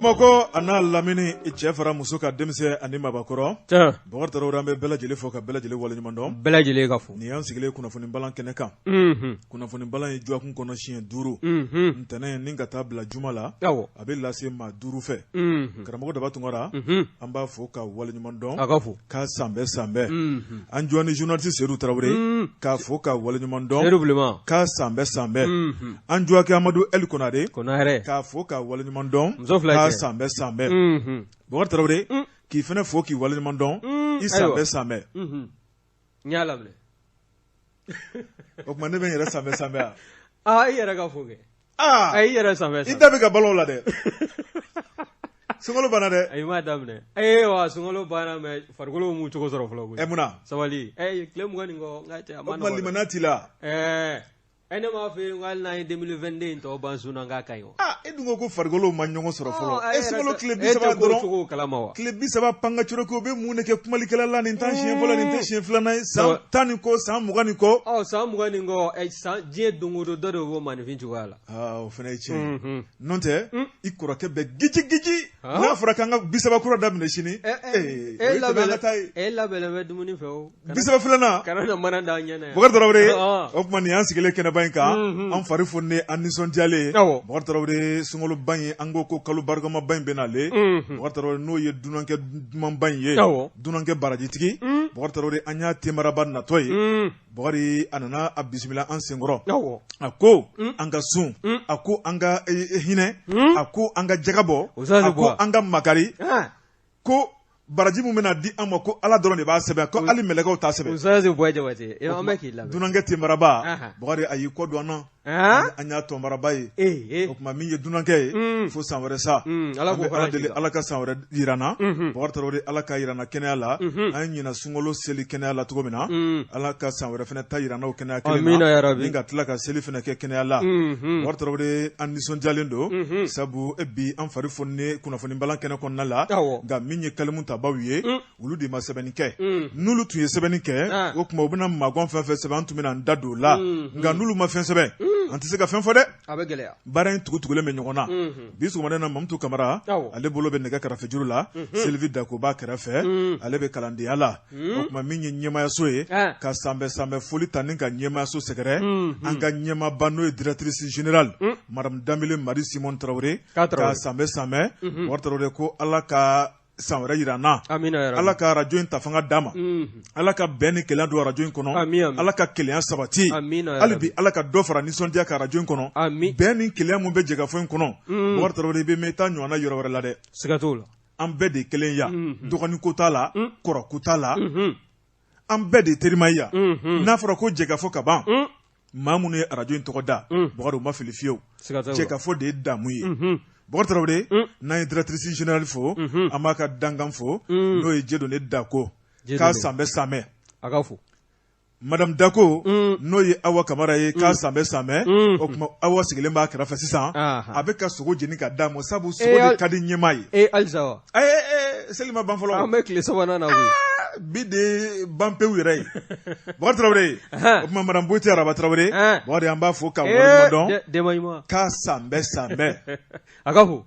Mako ana lamini cɛ fara muso ka denmisɛn ani mabakɔrɔ Bakari Tarawele an bɛ bɛɛ lajɛlen fɔ ka bɛɛ lajɛlen waleɲuman dɔn bɛɛ lajɛlen ka fɔ ni y'an sigilen kunnafoni balan kɛnɛ kan kunnafoni balan ye jɔkun kɔnɔ siɲɛ 5 ntɛnɛn ni ka taa bila juma la a bɛ lase maa 5 fɛ karamɔgɔ Daba Tunkara an b'a fɔ ka waleɲuman dɔn k'a san bɛɛ san bɛɛ an jɔ ni journaliste Seydou Tarawele k'a fɔ ka waleɲuman dɔn k'a san bɛɛ san bɛɛ an jɔ kɛ Amadu El Konare k'a fɔ ka waleɲuman dɔn san bɛɛ san bɛɛ Bakari Tarawele k'i fana fɔ k'i waleɲuman dɔn i san bɛɛ san bɛɛ n y'a laminɛ o tuma ne bɛ n yɛrɛ san bɛɛ san bɛɛ i yɛrɛ ka fɔ kɛ i yɛrɛ san bɛɛ san bɛɛ i da bɛ ka balo o la dɛ sunkalo banna dɛ ayi m'a daminɛ wa sunkalo banna mais farikolo m'u cogo sɔrɔ fɔlɔ koyi munna sabali tile 20 nin kɔ n ka cɛ a ma nɔgɔn o tuma limaniya t'i la ne m'a fɔ n ko hali n'an ye 2022 in tɔ ban sun na n k'a ka ɲi wa e dun ko farikolo ma ɲɔgɔn sɔrɔ fɔlɔ sunkalo tile 30 dɔrɔn tile 30 panga coro ko u bɛ mun de kɛ kumalikɛla la nin tan siɲɛ fɔlɔ nin tɛ siɲɛ filanan ye san 10 nin kɔ san 20 nin kɔ san 20 nin kɔ diɲɛ don o don dɔ de b'o maninfin cogoya la o fana ye tiɲɛ ye n'o tɛ i kɔrɔkɛ bɛ giji n'a fɔra k'an ka 30 kura daminɛ sini e labɛnnen bɛ dumuni fɛ o 30 filanan kana na mana d'an ɲɛ na Bakari Tarawele o tuma nin y'an sigilen kɛnɛba in kan an fari fonnen an nisɔndiyalen Bakari Tarawele sunkalo ban ye an ko kalo barikama ba in bɛ nale Bakari Tarawele n'o ye dunankɛ duman ba in ye dunankɛ barajitigi Bakari Tarawele an y'a temaraba natɔ ye Bakari a nana a bisimila an senkɔrɔ a ko an ka sun a ko an ka hinɛ a ko an ka jagabɔ a ko an ka makari ko baraji min bɛna di an ma ko Ala dɔrɔn de b'a sɛbɛn ko hali mɛlɛkɛw t'a sɛbɛn dunankɛ temaraba Bakari a y'i kɔ don an na an y'a tɔnbaraba ye o tuma min ye dunankɛ ye fo san wɛrɛ sa an bɛ Ala deli Ala ka san wɛrɛ yirana Bakari Tarawele Ala ka yirana kɛnɛya la an ɲina sunkalo seli kɛnɛya la cogo min na Ala ka san wɛrɛ fana ta yirana o kɛnɛya kelen na ni ka tila ka seli fana kɛ kɛnɛya la Bakari Tarawele an nisɔndiyalen don sabu bi an fari fonnen kunnafoni balan kɛnɛ kɔnɔna la nka min ye kalimu ta baw ye olu de ma sɛbɛnni kɛ n'olu tun ye sɛbɛnni kɛ o tuma u bɛna maagɔn fɛn fɛn sɛbɛn an tun bɛna an da don o la nka n'olu ma fɛn sɛbɛn an tɛ se ka fɛn fɔ dɛ baara in tugutugulen bɛ ɲɔgɔn na bi sɔgɔmada na Mamutu Kamara ale bolo bɛ nɛgɛ kɛrɛfɛ juru la Sylvie Dakoba kɛrɛfɛ ale bɛ kalandenya la o tuma min ye ɲɛmaayaso ye ka san bɛɛ san bɛɛ foli ta ni ka ɲɛmaayaso sɛgɛrɛ an ka ɲɛmaaba n'o ye directrice générale Madame Danbele Marie Simon Traoré ka san bɛɛ san bɛɛ Bakari Tarawele ko Ala ka san wɛrɛ yira na Ala ka radio in ta fanga d'a ma Ala ka bɛn ni kelenya don radio in kɔnɔ Ala ka kelenya sabati hali bi Ala ka dɔ fara nisɔndiya ka radio in kɔnɔ bɛn ni kelenya mun bɛ jɛgɛfɔ in kɔnɔ Bakari Tarawele i bɛ mɛn i t'a ɲɔgɔnna yɔrɔ wɛrɛ la dɛ siga t'o la an bɛɛ de kelen ya dɔgɔnin ko t'a la kɔrɔ ko t'a la an bɛɛ de terima ya n'a fɔra ko jɛgɛfɔ ka ban maa minnu ye radio in tɔgɔ da Bakari u ma fili fiyewu jɛgɛfɔ de ye damu ye Bakari Tarawele n'an ye directrice générale fo an b'a ka dankan fo n'o ye Dieudonné Dako k'a san bɛɛ san bɛɛ a ka fo Madame Dako n'o ye Awa Kamara ye k'a san bɛɛ san bɛɛ o tuma Awa sigilen b'a kɛrɛfɛ sisan a bɛ ka sogo jeni ka d'a ma sabu sogo de ka di ɲɛmaa ye halisa wa seli ma ban fɔlɔ an bɛ tile 3nan na koyi bi de ban pewu yɛrɛ ye Bakari Tarawele o tuma Madame Boyite Araba Tarawele Bakari an b'a fɔ ka waleɲuman dɔn k'a san bɛɛ san bɛɛ a ka fo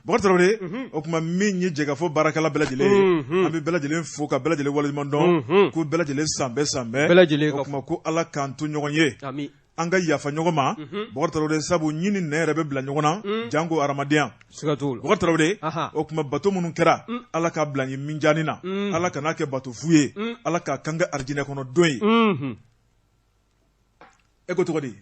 Bakari Tarawele o tuma min ye jɛgɛfɔ baarakɛla bɛɛ lajɛlen ye an bɛ bɛɛ lajɛlen fo ka bɛɛ lajɛlen waleɲuman dɔn ko bɛɛ lajɛlen san bɛɛ san bɛɛ o tuma ko Ala k'an to ɲɔgɔn ye an ka yafa ɲɔgɔn ma Bakari Tarawele sabu ɲini nɛ yɛrɛ bɛ bila ɲɔgɔn na jango hadamadenya Bakari Tarawele o tuma bato minnu kɛra Ala k'a bila n ye min jani na Ala kan'a kɛ bato fu ye Ala k'a kan kɛ arijinɛ kɔnɔ don ye e ko tɔgɔ di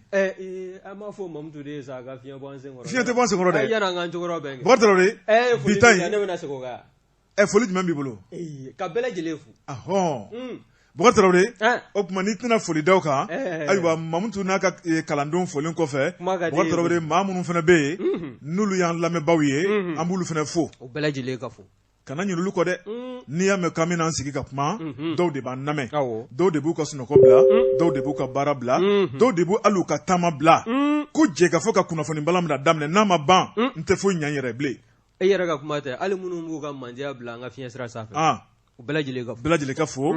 an m'a fɔ Mamutu de ye sa ka fiɲɛ bɔ an senkɔrɔ fiɲɛ tɛ bɔ an senkɔrɔ dɛ yan'an k'an cogorɔ bɛɛ kɛ Bakari Tarawele bi ta in ne bɛna segin o kan foli jumɛn b'i bolo ka bɛɛ lajɛlen fo Bakari Tarawele o tuma n'i tɛna foli da o kan ayiwa Mamutu n'a ka kalandenw folen kɔfɛ Bakari Tarawele maa minnu fana bɛ yen n'olu y'an lamɛnbaaw ye an b'olu fana fo o bɛɛ lajɛlen ka fo kana ɲinɛ olu kɔ dɛ n'i y'a mɛn k'an bɛna an sigi ka kuma dɔw de b'an lamɛn dɔw de b'u ka sunɔgɔ bila dɔw de b'u ka baara bila dɔw de b'u hali u ka taama bila ko jɛgɛfɔ ka kunnafoni balan bɛna daminɛ n'a ma ban n tɛ foyi ɲɛ n yɛrɛ bilen e yɛrɛ ka kuma tɛ hali minnu b'u ka mandiya bila an ka fiɲɛ sira sanfɛ Belajele ka fo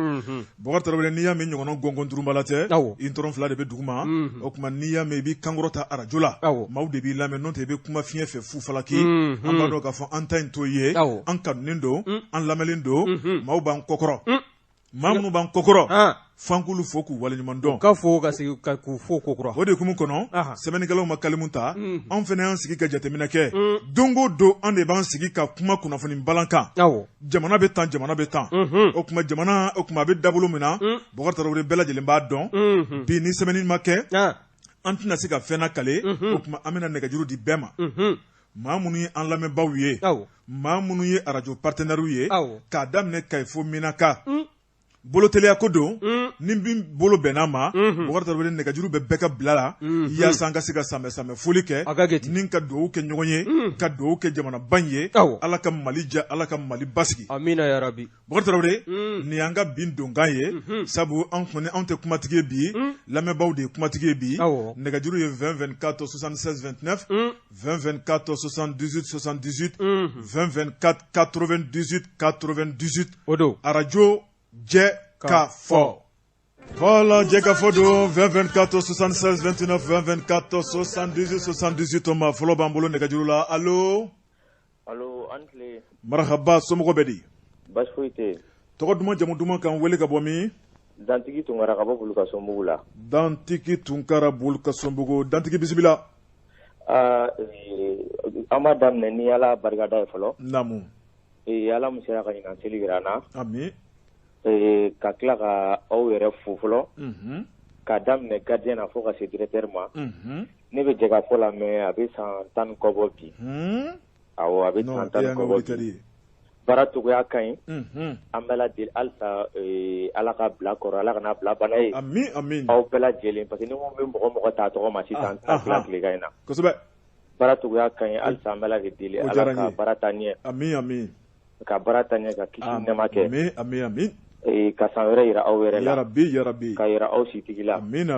Bokar Tarawele n'i y'a mɛn ɲɔgɔnna gɔngɔn durunbala tɛ i tɔrɔn fila de bɛ duguma o tuma n'i y'a mɛn i b'i kankɔrɔta arajo la maaw de b'i lamɛn n'o tɛ i bɛ kuma fiɲɛ fɛ fu falaki an b'a dɔn k'a fɔ an ta in t'o ye an kanunen don an lamɛnlen don maaw b'an kɔkɔrɔ maa minnu b'an kɔkɔrɔ fankulu fo k'u waleɲuman dɔn ka fo ka segin k'u fo kokɔrɔ o de hukumu kɔnɔ sɛbɛnnikɛlaw ma kalimu ta anw fana y'an sigi ka jateminɛ kɛ don o don an de b'an sigi ka kuma kunnafoni balankan jamana bɛ tan jamana bɛ tan o tuma a bɛ dabolo min na Bokar Tarawele bɛɛ lajɛlen b'a dɔn bi ni sɛbɛnni ma kɛ an tɛna se ka fɛn lakale o tuma an bɛna nɛgɛjuru di bɛɛ ma maa minnu ye an lamɛnbaaw ye maa minnu ye arajo partenaires ye k'a daminɛ Kayi fo Minaka boloteliya ko don ni bin bolo bɛnna ma Bokar Tarawele nɛgɛjuru bɛ bɛɛ ka bila la yaasa an ka se ka sanbɛ foli kɛ ni ka dugawu kɛ ɲɔgɔn ye ka dugawu kɛ jamanaban ye Ala ka Mali ja Ala ka Mali basigi amina ya rabi Bokar Tarawele nin y'an ka bin donkan ye sabu anw tɛ kumatigi ye bi lamɛnbaaw de ye kumatigi ye bi nɛgɛjuru ye 20 24 76 29 20 24 78 78 20 24 98 98 o don arajo Jɛ ka fɔ voilà Jɛ ka fɔ don 20 24 76 29 20 24 78 78 ma fɔlɔ b'an bolo nɛgɛjuru la allo Antle marhaba somɔgɔ bɛ di basi foyi tɛ tɔgɔ duman jamu duman kan wele ka bɔ min Dantigi Tunkara ka bɔ Bulukasunbugu la Dantigi Tunkara Bulukasunbugu Dantigi bisimila an b'a daminɛ ni Ala barikada ye fɔlɔ naamu Ala min sera ka ɲinan seli jira an na ami ka tila ka aw yɛrɛ fo fɔlɔ ka daminɛ gardien na fo ka se directeur ma ne bɛ jɛ ka fɔ la mais a bɛ san 10 kɔ bɔ bi awɔ a bɛ san 10 kɔ bɔ bi baara cogoya ka ɲi an bɛɛ lajɛlen halisa Ala ka bila kɔrɔ Ala kana bila bana ye amin aw bɛɛ lajɛlen parce que ni ko bɛ mɔgɔ ta tɔgɔ ma sisan an tila tilekan in na kosɛbɛ baara cogoya ka ɲi halisa an bɛɛ lajɛlen deli Ala ka baara taa ɲɛ amin ka baara taa ɲɛ ka kisi nɛɛma kɛ amin ka san wɛrɛ yira aw yɛrɛ la yarabi ka yira aw sitigi la amin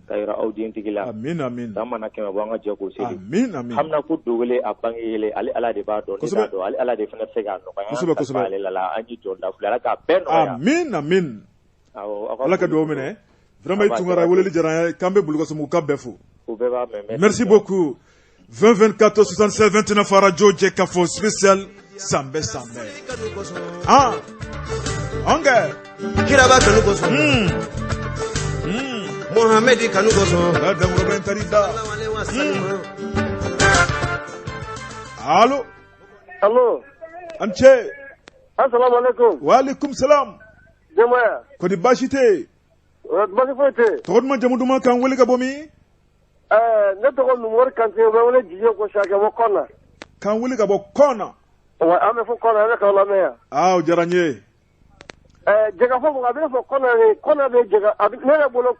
ka yira aw dentigi la amin san mana kɛmɛ bɔ an ka jɛ k'o seli amin hamina ko dogele a bange yele ale Ala de b'a dɔn ne t'a dɔn ale Ala de fana bɛ se k'a nɔgɔya kosɛbɛ ale la an ji jɔ lafili Ala k'a bɛɛ nɔgɔya amin Ala ka dugawu minɛ vraiment Tunkara weleli diyara an ye k'an bɛ Bulukasunbugu ka bɛɛ fo o bɛɛ b'a mɛn merci beaucoup 20 24 76 29 radio Jɛ ka fɔ spécial sanbɛ Ange Kiraba kanu kosɔn Mohamed kanu kosɔn Damurobɛn tarida allo an cɛ assalamu alaikum wa alaikum salam jamaya kodi baasi tɛ basi foyi tɛ tɔgɔ duman jamu duman kan wele ka bɔ min ne tɔgɔ Numori Kante bɛ wele Jijo ko Sake bɔ Kɔna kan wele ka bɔ Kɔna wa an bɛ fɔ Kɔna an bɛ k'aw lamɛn yan o diyara n ye jɛgɛfɔ a bɛ fɔ Kɔna bɛ ne yɛrɛ bolo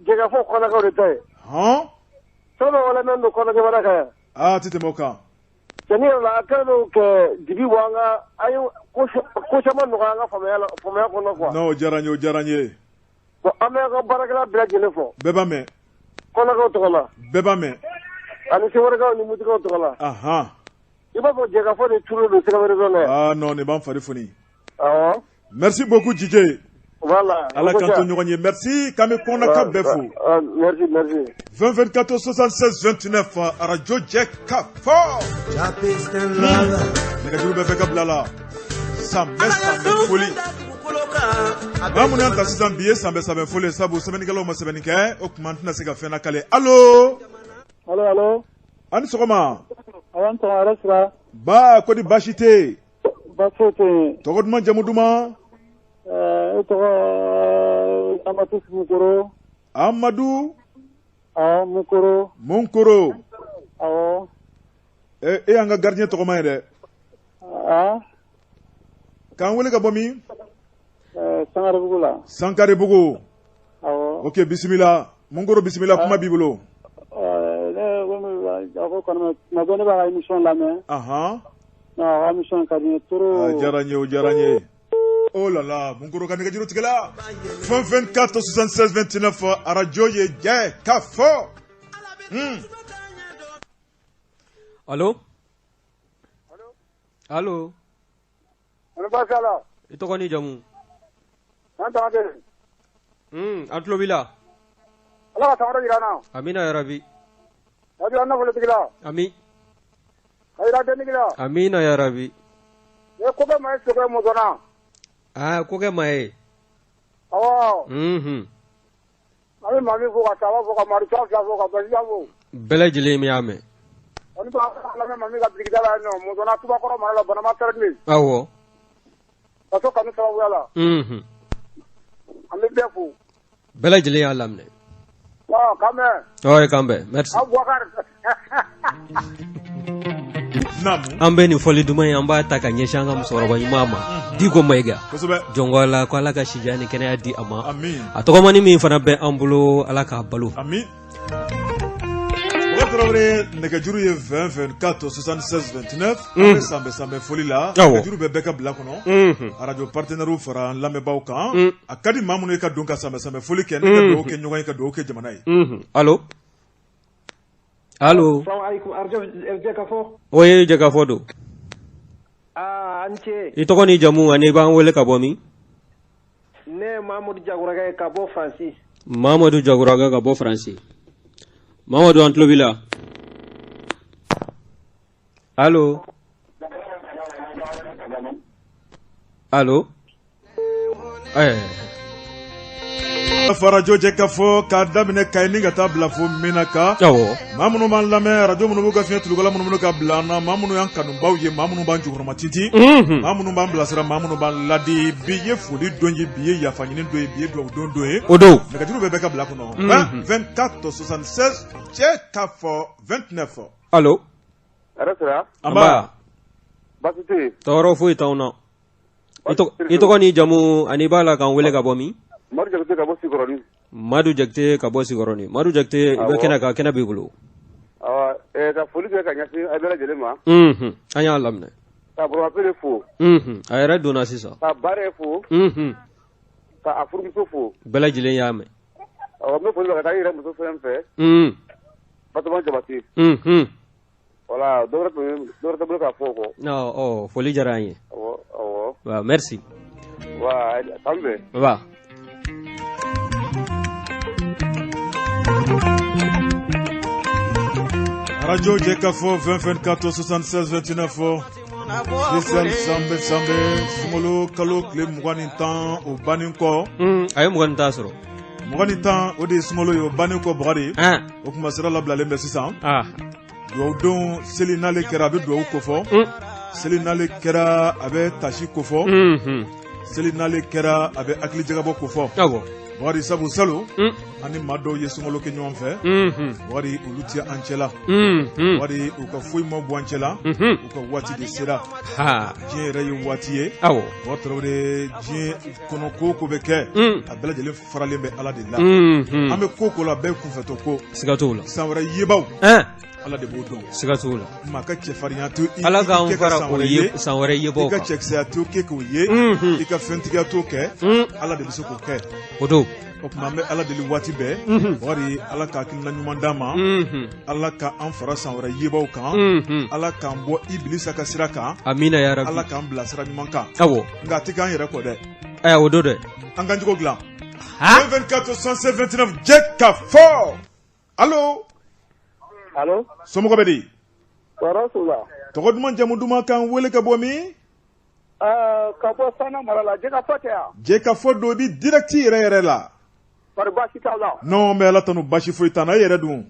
jɛgɛfɔ Kɔnakaw de ta ye sɔnni wala mɛn don Kɔna jamana kan yan tɛ tɛmɛ o kan cɛnni yɛrɛ la a kɛlen don kɛ dibi bɔ an ye ko caman nɔgɔya an ka faamaya kɔnɔ quoi o diyara n ye bon an bɛ ka baarakɛla bɛɛ lajɛlen fɔ bɛɛ b'a mɛn Kɔnakaw tɔgɔ la bɛɛ b'a mɛn ani Sewarekaw ni Mutikaw tɔgɔ la i b'a fɔ jɛgɛfɔ de turu don Sɛgɛmɛrɛ zone na non nin b'an fari foni awɔ merci beaucoup Jije voilà Ala k'an to ɲɔgɔn ye merci k'an bɛ Kɔnaka bɛɛ fo merci 20 24 76 29 radio Jɛ ka fɔ nɛgɛjuru bɛɛ fɛ ka bila la sanbɛ foli maa minnu y'an ta sisan bi ye sanbɛ foli sabu sɛbɛnnikɛlaw ma sɛbɛnni kɛ o tuma an tɛna se ka fɛn lakale allo ani sɔgɔma ba kodi baasi tɛ tɔgɔ duman jamu duman e tɔgɔ Amadu Mukoro Amadu Munkoro awɔ e y'an ka gardien tɔgɔma ye dɛ k'an wele ka bɔ min Sankarebugu awɔ ok bisimila Munkoro bisimila kuma b'i bolo ne b'a ka émission lamɛn a émission ka di n ye trop diyara n ye oh là là Munkoro ka nɛgɛjuru tigɛla 20 24 76 29 radio ye Jɛ ka fɔ allo i tɔgɔ ni jamu an ta de an tulo b'i la ala ka tawara jira na amina ya rabi abi an na folo tigila ami ayira de nigila amina ya rabi e ko be mai so be mo zona ko ke mai awo ami mami fo ka tawa fo ka mari cha fo ka ba ya fo bele jile mi ame oni ba ala me mami ka tigila la no mo zona tuba ko mara la bana ma tarni awo kaso kanu sawa wala ami be fo bele jile ya lamne kame oye kambe merci abubakar an bɛ nin fɔli duman ye an b'a ta ka ɲɛsin an ka musokɔrɔba ɲuman ma Diko Mayiga jɔnkɔ la ko ala ka sijan ni kɛnɛya di a ma a tɔgɔmani min fana bɛ an bolo ala k'a balo Tarawele nɛgɛjuru ye 20 24 76 29 an bɛ sanbɛ foli la nɛgɛjuru bɛ bɛɛ ka bila kɔnɔ radio partenaire fara lamɛnbaaw kan a ka di maa minnu ye ka don ka sanbɛ foli kɛ ne ka dugawu kɛ ɲɔgɔn ye ka dugawu kɛ jamana ye allo allo salaamaaleykum arjo Jakafo oye Jakafo do an ce i tɔgɔ ni jamu ani b'an wele ka bɔ min ne Mamadou Jaguraga ka bɔ Faransi Mamadou Jaguraga ka bɔ Faransi Mamadou an tulo b'i la allo allo farajo Jakafo k'a daminɛ Kayi ni ka taa bila fo Menaka maa minnu b'an lamɛn radio minnu b'u ka fiɲɛ tulukala minnu b'u ka bila an na maa minnu y'an kanubaw ye maa minnu b'an jukɔrɔma tintin maa minnu b'an bilasira maa minnu b'an ladi bi ye foli don ye bi ye yafa ɲini don ye bi ye dugawu don ye o don nɛgɛjuru bɛ bɛɛ ka bila kɔnɔ 24 76 Jakafo 29 allo anba baasi tɛ tɔɔrɔ foyi t'anw na i tɔgɔ ni jamu ani b'a la k'an wele ka bɔ min Madu Jakite ka bɔ Sikɔrɔni Madu Jakite ka bɔ Sikɔrɔni Madu Jakite i bɛ kɛnɛ kan kɛnɛ b'i bolo ka foli kɛ ka ɲɛsin a bɛɛ lajɛlen ma an y'a laminɛ ka Burama fo a yɛrɛ donna sisan ka Bare fo ka a furumuso fo bɛɛ lajɛlen y'a mɛn n bɛ foli ka taa i yɛrɛ muso fɛn fɛ Fatuma Jabate voilà dɔwɛrɛ tɛ bolo k'a fɔ o kɔ foli diyara an ye awɔ merci k'an bɛn radio Jakafo 20 24 76 29 spécial sanbɛ sunkalo kalo tile 20 o bannen kɔ a ye 20 sɔrɔ 20 o de ye sunkalo ye o bannen kɔ Bakari o kuma sira labilalen bɛ sisan dugawu don seli n'ale kɛra a bɛ dugawu kofɔ seli n'ale kɛra a bɛ tasi kofɔ seli n'ale kɛra a bɛ hakili jagabɔ kofɔ Bakari sabu salo ani maa dɔw ye sunkalo kɛ ɲɔgɔn fɛ Bakari olu tɛ an cɛla Bakari u ka foyi ma bɔ an cɛla u ka waati de sera diɲɛ yɛrɛ ye waati ye Bakari Tarawele diɲɛ kɔnɔ ko ko bɛ kɛ a bɛɛ lajɛlen faralen bɛ Ala de la an bɛ ko la bɛɛ kunfɛtɔ ko siga t'o la san wɛrɛ yebaw Ala de b'o dɔn siga t'o la maa ka cɛfarinya to Ala k'an fara o ye san wɛrɛ yebaw kan i ka cɛkisɛya to kɛ k'o ye i ka fɛntigiya to kɛ Ala de bɛ se k'o kɛ o don o tuma an bɛ Ala deli waati bɛɛ Bakari Ala ka hakilina ɲuman d'an ma Ala ka an fara san wɛrɛ yebaw kan Ala k'an bɔ Ibilisa ka sira kan amina ya rabi Ala k'an bila sira ɲuman kan nka a tɛ k'an yɛrɛ kɔ dɛ o don dɛ an k'an jogo dilan 24 76 29 Jakafo allo somɔgɔ bɛ di tɔgɔ duman jamu duman kan wele ka bɔ min ka bɔ Sana mara la Jakafo tɛ yan Jakafo don i bi direct yɛrɛ la bari baasi t'a la non mais Ala tanu baasi foyi t'an na e yɛrɛ dun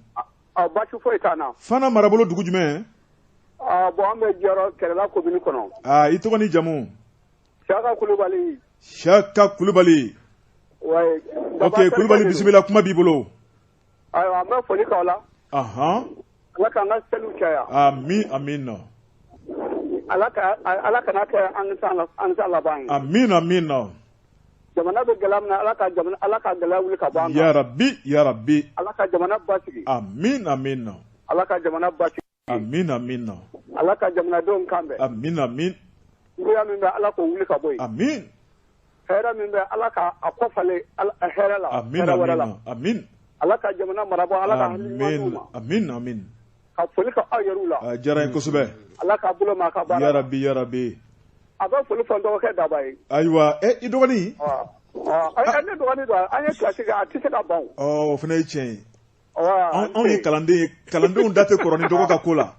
baasi foyi t'an na Fana marabolo dugu jumɛn bon an bɛ jɔyɔrɔ kɛlɛla commune kɔnɔ i tɔgɔ ni jamu Saka Kulubali ok Kulubali bisimila kuma b'i bolo ayiwa an bɛ foli k'aw la Ala k'an ka seliw caya amin Ala kana kɛ an san laban ye amin jamana bɛ gɛlɛya min na Ala ka gɛlɛya wuli ka bɔ an kan ya rabbi Ala ka jamana basigi amin Ala ka jamana basigi amin Ala ka jamanadenw kan bɛn amin juguya min bɛ Ala k'o wuli ka bɔ yen amin hɛrɛ min bɛ Ala ka a kɔfale hɛrɛ la hɛrɛ wɛrɛ la amin Ala ka jamana marabɔ Ala ka hakili ɲuman d'u ma amin ka foli ka aw yɛrɛw la a diyara n ye kosɛbɛ Ala k'a bolo ma ka baara ya rabbi a bɛ foli fɔ n dɔgɔkɛ Daba ye ayiwa i dɔgɔnin ne dɔgɔnin don an ye kilasi kɛ a tɛ se ka ban o fana ye tiɲɛ ye anw ye kalandenw da tɛ kɔrɔ ni dɔgɔ ka ko la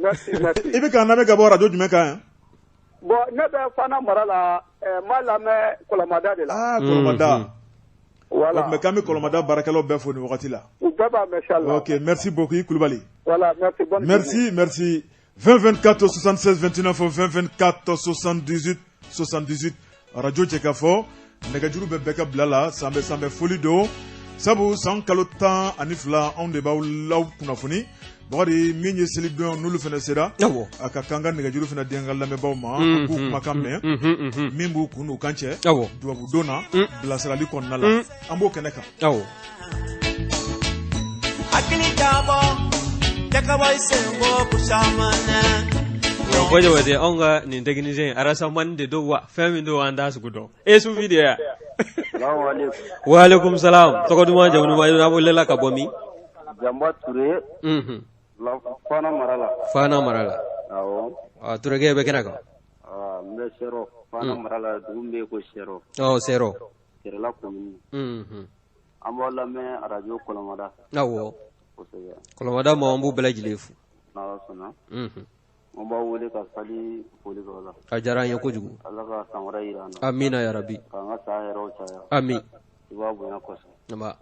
i bɛ k'an lamɛn ka bɔ radio jumɛn kan yan bon ne bɛ Fana mara la n b'a lamɛn Kɔlɔmada de la Kɔlɔmada voilà mais k'an bɛ Kɔlɔmada baarakɛlaw bɛɛ fo nin wagati la u bɛɛ b'a mɛn inchallah ok merci beaucoup i Kulubali voilà merci bonne merci 2024 76 29 2024 78 78 radio Jɛkafɔ nɛgɛjuru bɛ bɛɛ ka bila la san bɛ foli don sabu san kalo 12 anw de b'aw law kunnafoni Bakari min ye selidon n'olu fana sera a ka kan ka nɛgɛjuru fana di an ka lamɛnbaaw ma k'u kumakan mɛn min b'u kun n'u kan cɛ dubabu na bilasirali kɔnɔna la an b'o kɛnɛ kan ko jawate an ka nin technicien arasaman de do wa fɛn min do an da sugu dɔn su video ya wa alaikum salam tɔgɔ duman jamu duman na bolela ka bɔ min Jamba Touré Fana Marala awɔ Touré bɛ kɛnɛ kan n bɛ Sero Fana Marala dugu min bɛ ko Sero Sero Serela commune an b'aw lamɛn radio Kɔlɔmada awɔ Kɔlɔmada ma an b'u bɛɛ lajɛlen fo n'Ala sɔnna an b'aw wele ka sali foli kɛ la a diyara an ye kojugu Ala ka san wɛrɛ yira an na amina ya rabi k'an ka sa yɛrɛw caya amin i b'a bonya kosɛbɛ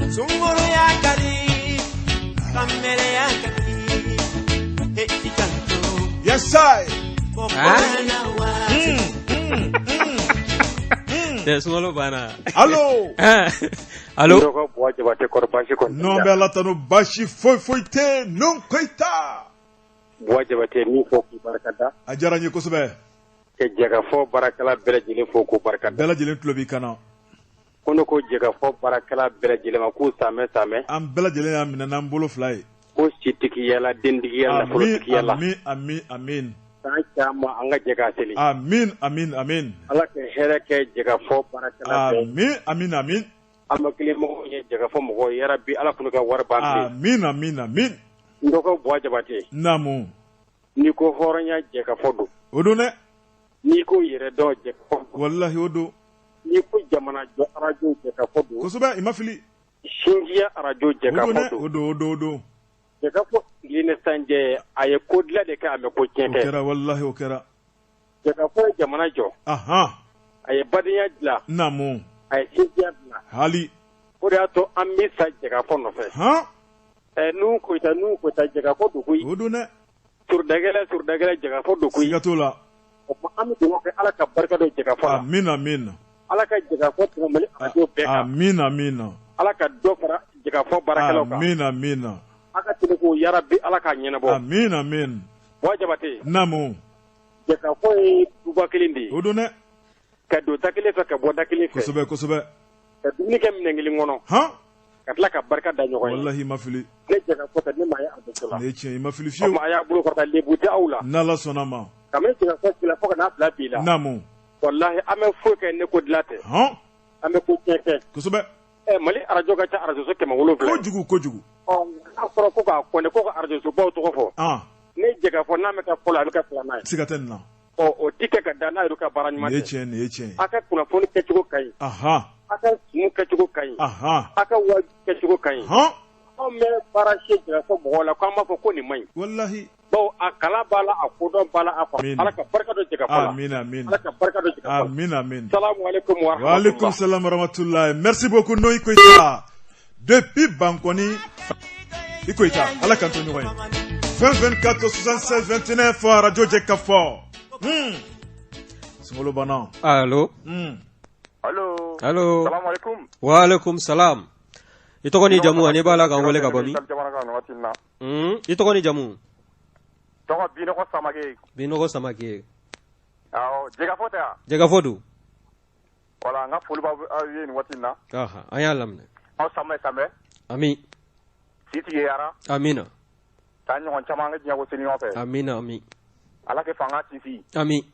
Sunguru ya kali, kamere ya kali, ikanto. Yes, I. Sungolo bana. Allo. Allo. Non bɛ ala tanu baasi foyi tɛ non koyita. Buwa Jabate min fɔ k'i barikada. A diyara n ye kosɛbɛ. Ka Jɛkafɔ baarakɛla bɛɛ lajɛlen fo k'u barikada. Bɛɛ lajɛlen tulo b'i kan na. Ko ne ko Jɛkafɔ baarakɛla bɛɛ lajɛlen ma k'u saamɛ. An bɛɛ lajɛlen y'a minɛ n'an bolo fila ye. Ko sitigiyala dentigiya nafolotigi amin. San caman an ka jɛ k'a seli. Amin. Ala ka hɛrɛ kɛ Jɛkafɔ baarakɛla bɛɛ. Amin. An ma kelen mɔgɔw ye Jɛkafɔ mɔgɔw ye yarabi Ala k'u ka wari ban. Amin. N dɔgɔ Buwa Jabate. Naamu. N'i ko hɔrɔnya Jɛkafɔ don. O don dɛ. N'i ko yɛrɛ dɔn Jɛkafɔ don. Walahi o don. N'i ko jamana jɔ arajo Jɛkafɔ don. Kosɛbɛ i ma fili. Sinjiya arajo Jɛkafɔ don. O don. Jɛkafɔ sigilen ni sanjɛ a ye ko dilan de kɛ a mɛ ko tiɲɛ kɛ. O kɛra walahi o kɛra. Jɛkafɔ ye jamana jɔ. A ye badenya dilan. Naamu. A ye sinjiya dilan. Hali. O de y'a to an bɛ sa Jɛkafɔ nɔfɛ. N'u koyita Jɛkafɔ don koyi. O don dɛ. Surudagɛlɛ Jɛkafɔ don koyi. Siga t'o la. O tuma an bɛ dugawu kɛ Ala ka barika don Jɛkafɔ la. Amin. Ala ka Jɛkafɔ tɛmɛ Mali arajo bɛɛ kan. Amin. Ala ka dɔ fara Jɛkafɔ baarakɛlaw kan. Amin. A ka tɛmɛ k'o yarabi Ala k'a ɲɛnabɔ. Amin. Buwa Jabate. Naamu. Jɛkafɔ ye duba kelen de ye. O don dɛ. Ka don da kelen fɛ ka bɔ da kelen fɛ. Kosɛbɛ. Ka dumuni kɛ minɛn kelen kɔnɔ. Ka tila ka barika da ɲɔgɔn ye. Walahi i ma fili. Ne Jɛkafɔ tɛ ne maa ye arajo la. Ne ye tiɲɛ i ma fili fiyewu. O tuma a y'a bolo kɔrɔta lebu tɛ aw la. N'Ala sɔnna ma. Kabini Jɛkafɔ sila fo ka n'a bila bi la. Naamu. Walahi an bɛ foyi kɛ ne ko dilan tɛ. An bɛ ko tiɲɛ kɛ. Kosɛbɛ. Mali arajo ka ca arajoso 700. Kojugu. N'a fɔra ko k'a kɔni ko ka arajosobaw tɔgɔ fɔ. Ne Jɛkafɔ n'a bɛ ka fɔ la a bɛ ka filanan ye. Siga tɛ nin na. O ti kɛ ka da n'a yɛrɛ ka baara ɲuman tɛ. Nin ye tiɲɛ. A ka kunnafoni kɛcogo ka ɲi. A ka sumu kɛcogo ka ɲi. A ka wajibi kɛcogo ka ɲi. Anw bɛ baara se Jɛkafɔ mɔgɔw la k'an b'a fɔ ko nin man ɲi. Walahi. Bawo a kala b'a la a kodɔn b'a la a fa. Ala ka barika don Jɛkafɔ la. Amin. Ala ka barika don Jɛkafɔ la. Amin. Salamu alaikum wa rahmatulah. Wa alaikum salam wa rahmatulah. Merci beaucoup Noyi Koyita. Depuis Bankoni. I Koyita. Ala k'an to ɲɔgɔn ye. 2024 76 29 radio Jɛkafɔ. Sungolo bana. Allo. Allo. Salamu alaikum. Wa alaikum salam. I tɔgɔ ni jamu ani b'a la k'an wele ka bɔ min? I tɔgɔ ni jamu? Tɔgɔ Binɔgɔ Samake. Binɔgɔ Samake. Awɔ, Jɛkafɔ tɛ yan? Jɛkafɔ don. Voilà, n ka foli b'aw ye nin waati in na. An y'a laminɛ. Aw samɛ. Ami. Si tigɛyara. Amina. K'a ɲɔgɔn caman kɛ diɲɛ ko seli ɲɔgɔn fɛ. Amina. Ala kɛ fanga sinsin. Ami.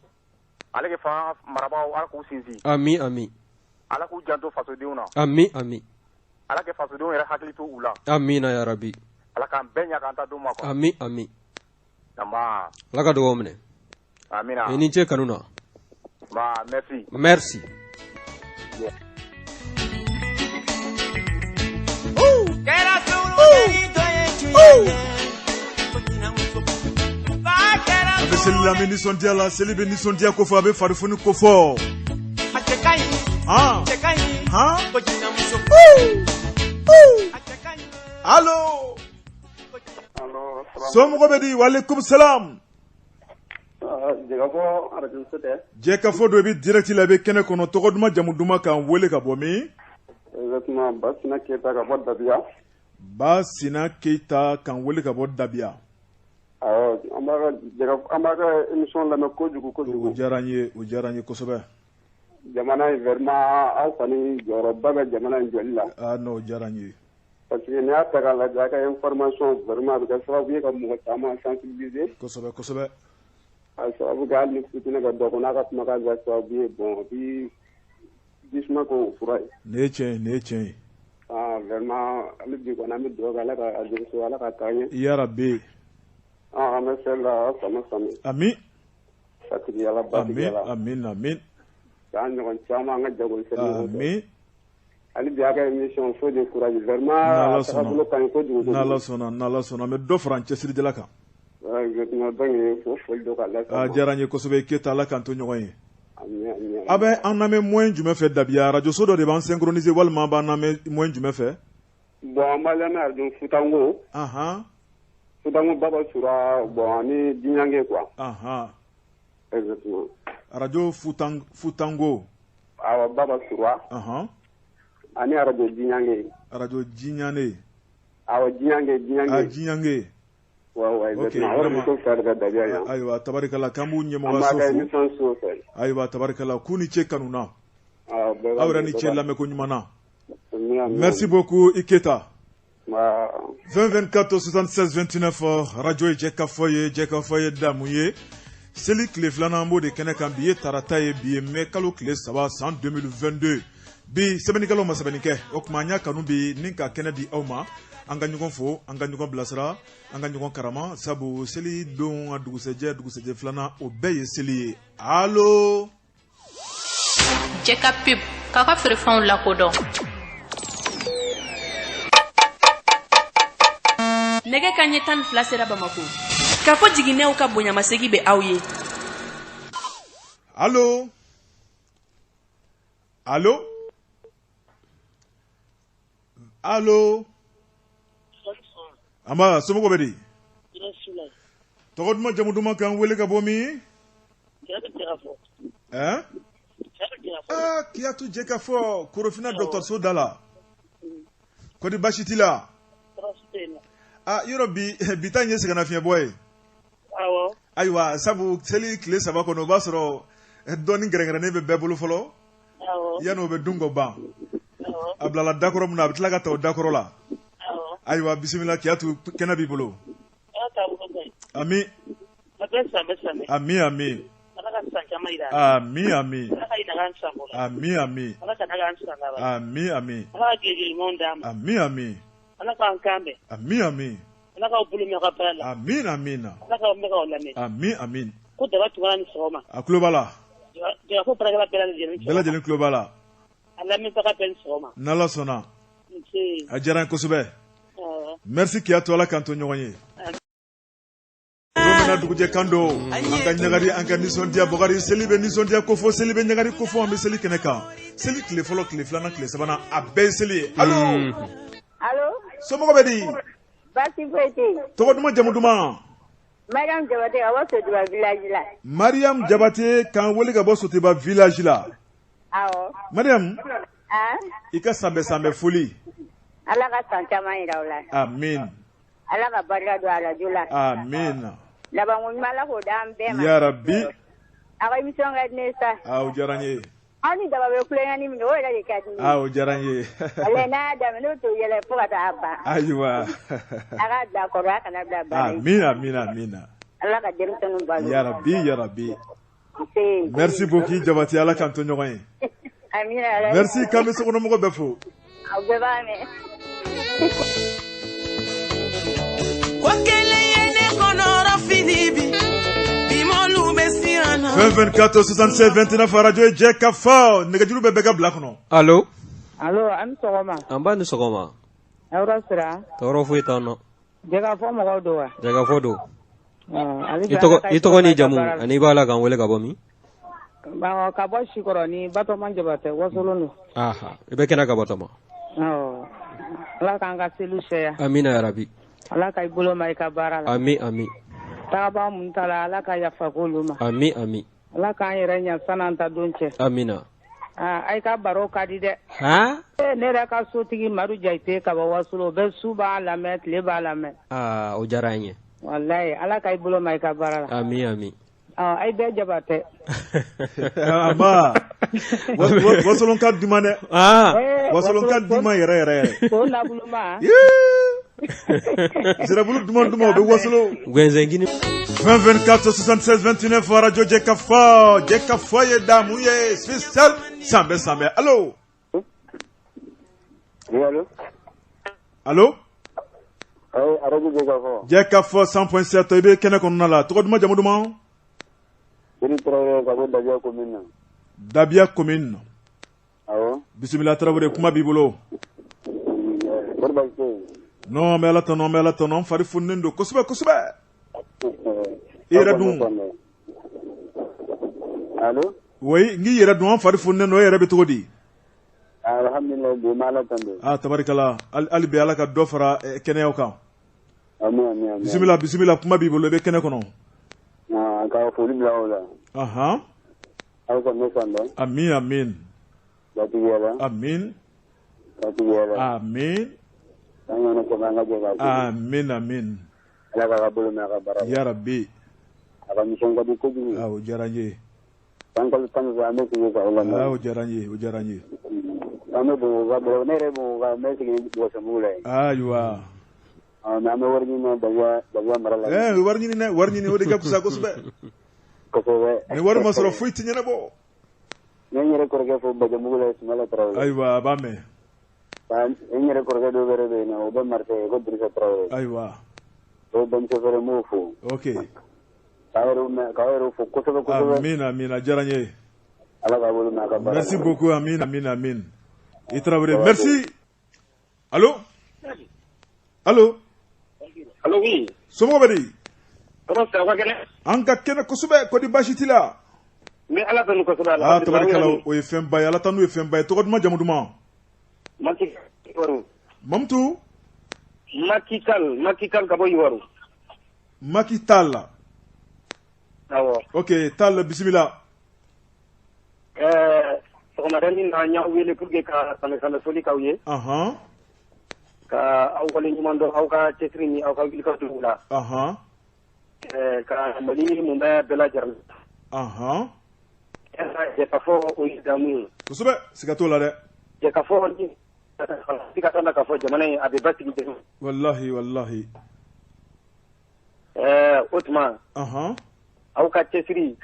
Ale kɛ fanga marabaaw Ala k'u sinsin. Ami. Ala k'u janto fasodenw na. Ami. Ala kɛ fasodenw yɛrɛ hakili to u la. Amina ya rabi. Ala k'an bɛɛ ɲa k'an ta don ma quoi. Ami. Nba. Ala ka dugawu minɛ. Amina. E ni ce kanuna. Bah, merci. Merci. Abe seli la mini sondia la seli be ni sondia ko fo abe farifoni ko fo. Ah. Ah. Allô. Allô. Somo ko bedi wa alaikum salam. Jegafo radio sete. Jekafo do bi direct la be kene kono to goduma jamu duma kan wele ka bomi. Exactement Basina Keita ka bod Dabia. Basina Keita kan wele ka bod Dabia. Amaka émission la ko jugu. O jaranye kosobe. Jamana vraiment aw fani joro baga jamana jolila. Ah no jaranye. Parce que ne ata la jaka information vraiment bi ka sababu ka mo tama sensibiliser. Kosobe. Sababu ga ni fitina ga do na ka kuma ka za sababu bon bi disma ko furai. Ne chen. Vraiment ali bi ko na mi do ga la ka ajuso wala ka kanye. Ya rabbi. Mesela sama. Ami. Sakri ala babi ala. Amin. Kan ngon chama nga jago sel. Amin. Ali biaga émission fo de courage vraiment ça vous kan ko du. Nala sona me do France sir de la kan. Exactement donc fo do kala. Jaranye ko sobe keta la kan to nyoy. Amin. Abe an na me moyen jume fe Dabia radio so do de ban synchroniser walma ba na me moyen jume fe. Bon mala na do futango. Futango baba sura bon ni dinyange quoi. Exactement. Radio Futango. Awa baba sura. Ani radio dinyange. Radio Jinyane. Awa dinyange. Jinyane. Waaw exactement. Wala ko farga Dabia ya. Aywa tabarikala kamu nyemo wasofu. Aywa tabarikala kuni che kanuna. Awra ni che la me ko nyumana. Merci beaucoup Iketa. 2024 76 29 radio Jekafoye Damouye. Seli kile flana mbo de kene kan biye tarata ye biye me kalo kile saba san 2022 bi sebeni kalo ma sebeni ke okmanya kanu bi ninka kene di awma anga nyugon fo anga nyugon blasra anga nyugon karama sabu seli don aduguseje flana obeye seli allo Jeka pip kaka frefon la kodon nege kanye tan flasera bamako ka fo jiginew ka bonya masegi be awye allo ama somo ko bedi togoduma jamuduma kan wele ka bomi Kiatu Jekafo Kurofina Dr. Sodala Kodi Bashitila Yorobi bitanye segana fie boy Aywa sabu seli kile saba kono basro doni ngere ne be bebulu folo yano be dungo ba ablala dakoro muna bitlaga taw dakoro la aywa bismillah kiatu kena bibulu ami ami ami ami ami ami ami ami ami ami ami Amin amin. Amin amin. Amin amin. Aklobala. Bela jeli klobala. Nala sona. Ajaran kosube. Merci Kiato ala kanto nyonye. Romena duguje kando. Anga nyagari anga nisondia bogari selibe nisondia kofo selibe nyagari kofo ambe seli keneka. Seli kile folo kile flana kile sabana abe seli. Allo. Allo. Somo bedi. Basi fete. Togo duma jamu duma. Mariam Jabate awo Sotiba village la. Mariam Jabate kan woli ka bo Sotiba village la. Awo. Mariam. Ika sambe foli. Ala ka santama ira la. Amin. Ala ka barika do ala jula. Amin. Laba mun mala ko dam be ma. Ya Rabbi. Aga mission ga nesa. Aw jaranye. Ani daba be kulenga ni mi wala de kadi. Aw jaranye. Ale na da no to yele fuka ta abba. Aywa. Aga da ko ra kana da ba. Amin amin amin. Allah ka jeru tanu ba. Ya Rabbi. Merci beaucoup Jabati ala kan to nyoy. Amin. Merci kamé so ko mo ko befo. Aw be ba me. Wakele yene kono rafinibi. Bimolu mesia 24 76 29 radio je ka fo nɛgɛjuru bɛ bɛɛ ka bila kɔnɔ. Allo an sɔgɔma. An b'a ni sɔgɔma. Awra sira. Tɔɔrɔ foyi t'an na. Jɛka fɔ mɔgɔw don wa? Jɛka fɔ don. I tɔgɔ ni jamu ani b'a la k'an wele ka bɔ min? Ka bɔ Sikɔrɔ ni Batɔma Jabatɛ Wasolon don. Aha, i bɛ kɛnɛ ka Batɔma. Ala k'an ka seli saya. Amina yarabi. Ala ka i bolo ma i ka baara la. Ami ami. Tagaba mun ta la Ala ka yafa k'olu ma. Ami ami. Ala k'an yɛrɛ ɲa san'an ta don cɛ. Amina. Ai ka baro ka di dɛ. Ne yɛrɛ ka sotigi Madu Jayite ka bɔ Wasolo o bɛ su b'a lamɛn tile b'a lamɛn. O diyara an ye. Walayi Ala ka i bolo ma i ka baara la. Ami ami. Ai bɛɛ Jabatɛ. Aba. Wasolon ka di ma dɛ. Wasolon ka di ma yɛrɛ yɛrɛ. Ko nabuluma. Zerabulu duman duman o bɛ Wasolo. Gwenzengini. 24 76 29 radio Jeka fo ye damu ye spécial sambe. Allô? Oui, allô? Allô? Radio Jeka fo. Jeka fo 100.7 ibe kene kɔnɔna la. Tɔgɔ duman jamu duman? Iri Traoré ka bɔ Dabia commune na. Dabia commune. Awɔ. Bisimila Traoré kuma b'i bolo. Non mais ala tɔnɔ fari funnen don kosɛbɛ. I yɛrɛ dun. Allô? Oui, ngi yɛrɛ dun an fari funnen don, e yɛrɛ bɛ cogo di? Alhamdulillah bi ma ala tando. Tabarikala. Ali bi ala ka dɔ fara kɛnɛyaw kan. Amin. Bisimila kuma b'i bolo, i bɛ kɛnɛ kɔnɔ. Ka foli bila o la. Aw ka ne sanda. Amin. Batiyara. Amin. Amin. Ala ka bolo mɛ a ka baara. Ya Rabbi. A ka mission ka di kojugu. O diyara n ye. Tan an bɛ sigi ka o lamɛn. O diyara n ye. An bɛ Bamakɔ ne yɛrɛ Bamakɔ n bɛ sigi Wɔsɔbugu la yen. Ayiwa. Mais an bɛ wari ɲini Dabia mara la. Wari ɲini o de ka fisa kosɛbɛ. Ni wari ma sɔrɔ foyi tɛ ɲɛnabɔ. Ne n yɛrɛ kɔrɔkɛ fo Bajamugu la Sumala Traoré. Ayiwa a b'a mɛn. N yɛrɛ kɔrɔkɛ dɔ wɛrɛ bɛ yen nɔ o bɛ Marseille ko Dirisa Traoré. Ayiwa. O bamuso fɛrɛ n b'o fo. Ok. K'aw yɛrɛ fo kosɛbɛ. Amin a diyara n ye. Ala k'a bolo mɛ a ka baara. Merci beaucoup Amin. I Traoré merci. Allô? Allo oui. Somɔgɔw bɛ di? Comment ça va kɛnɛ? An ka kɛnɛ kosɛbɛ kɔdi baasi t'i la? N bɛ Ala tanu kosɛbɛ la. Tabarikala o ye fɛnba ye, Ala tanu ye fɛnba ye. Tɔgɔ duman jamu duman? Mamutu? Makikal ka bɔ Iwaru. Maki Tall. Awɔ. Ok, Tall bisimila. Sɔgɔmada na n y'aw wele pour que ka sanfɛ foli k'aw ye. Ka aw wale ɲuman dɔn aw ka cɛsiri ni aw ka wulikajɔw la. Ka Mali mun bɛ bɛɛ lajɛlen. Jɛkafɔ o ye damu ye. Kosɛbɛ, siga t'o la dɛ. Jɛkafɔ ni siga t'a la k'a fɔ jamana in a bɛ basigi de. Walahi. O tuma. Aw ka cɛsiri.